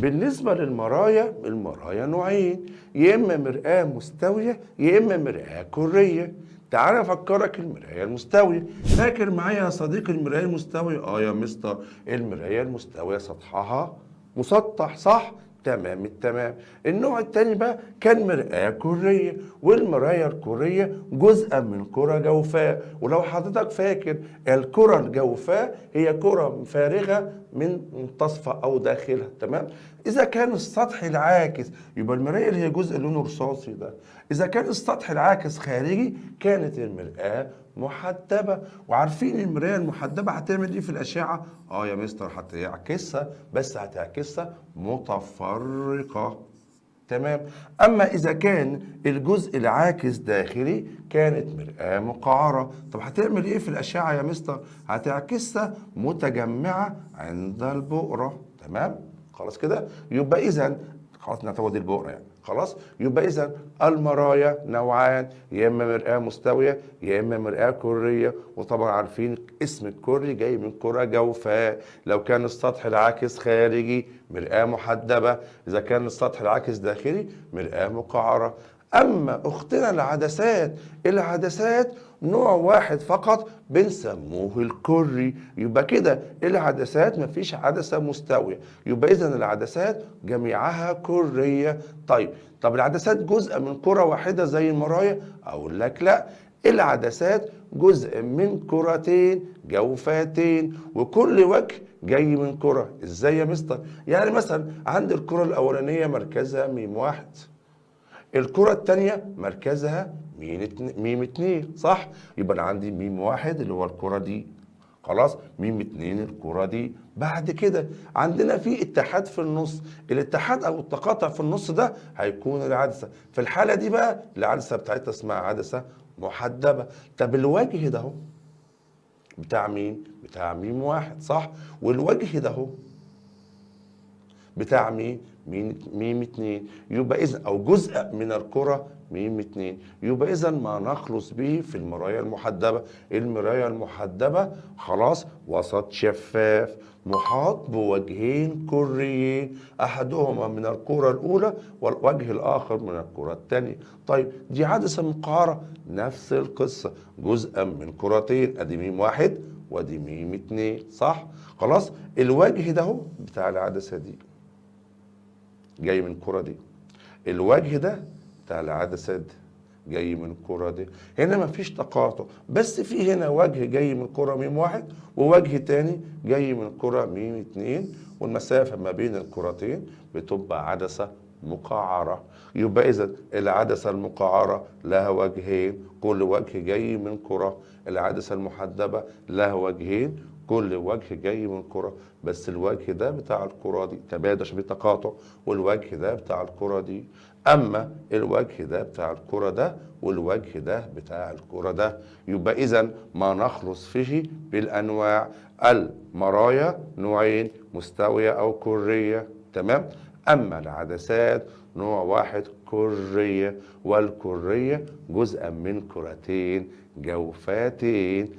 بالنسبة للمرايا، المرايا نوعين، يا إما مرآة مستوية يا إما مرآة كرية. تعالى أفكرك المراية المستوية. فاكر معايا يا صديقي المراية المستوية؟ يا مستر، المراية المستوية سطحها مسطح، صح؟ تمام التمام. النوع التاني بقى كان مرآة كرية، والمراية الكرية جزءا من كرة جوفاء. ولو حضرتك فاكر الكرة الجوفاء هي كرة فارغة من منتصفها أو داخلها، تمام؟ إذا كان السطح العاكس يبقى المراية اللي هي جزء لونه رصاصي ده، إذا كان السطح العاكس خارجي كانت المرآة محدبة. وعارفين المراية المحدبة هتعمل ايه في الأشعة؟ يا مستر هتعكسها، بس هتعكسها متفرقة، تمام. أما إذا كان الجزء العاكس داخلي كانت مرآة مقعرة. طب هتعمل إيه في الأشعة يا مستر؟ هتعكسها متجمعة عند البؤرة، تمام. خلاص كده يبقى إذا خلاص نعتبر دي البؤرة يعني. خلاص يبقى إذا المرايا نوعان، يا إما مرآة مستوية يا إما مرآة كرية. وطبعا عارفين اسم الكري جاي من كرة جوفاء. لو كان السطح العاكس خارجي مرآة محدبة، إذا كان السطح العاكس داخلي مرآة مقعرة. أما أختنا العدسات، العدسات نوع واحد فقط بنسموه الكري. يبقى كده العدسات مفيش عدسة مستوية، يبقى إذا العدسات جميعها كرية. طب العدسات جزء من كرة واحدة زي المرايا؟ أقول لك لا، العدسات جزء من كرتين جوفاتين، وكل وجه جاي من كرة. ازاي يا مستر؟ يعني مثلا عند الكرة الأولانية مركزها ميم واحد، الكرة التانية مركزها ميم اتنين، صح؟ يبقى أنا عندي ميم واحد اللي هو الكرة دي، خلاص، ميم اتنين الكرة دي. بعد كده عندنا في اتحاد في النص، الاتحاد أو التقاطع في النص ده هيكون العدسة. في الحالة دي بقى العدسة بتاعتها اسمها عدسة محدبة. طب الوجه ده هو بتاع مين؟ بتاع ميم واحد، صح؟ والوجه ده هو بتاع مين؟ ميم اتنين. يبقى إذا أو جزء من الكرة ميم اتنين. يبقى إذا ما نخلص به في المراية المحدبة. المراية المحدبة خلاص وسط شفاف محاط بوجهين كريين، أحدهما من الكرة الأولى والوجه الآخر من الكرة الثانية. طيب دي عدسة مقعرة، نفس القصة، جزءا من كرتين، أدي ميم واحد وأدي ميم اتنين، صح؟ خلاص الوجه ده هو بتاع العدسة دي جاي من الكرة دي، الوجه ده بتاع العدسات دي جاي من الكرة دي. هنا مفيش تقاطع، بس في هنا وجه جاي من كرة ميم واحد ووجه تاني جاي من كرة ميم اتنين، والمسافة ما بين الكرتين بتبقى عدسة مقعرة. يبقى إذا العدسة المقعرة لها وجهين، كل وجه جاي من كرة. العدسة المحدبة لها وجهين، كل وجه جاي من كرة، بس الوجه ده بتاع الكرة دي تبادل عشان في تقاطع، والوجه ده بتاع الكرة دي. أما الوجه ده بتاع الكرة ده والوجه ده بتاع الكرة ده. يبقى إذا ما نخلص فيه بالأنواع. المرايا نوعين، مستوية أو كرية، تمام. أما العدسات نوع واحد كرية، والكرية جزءا من كرتين جوفاتين.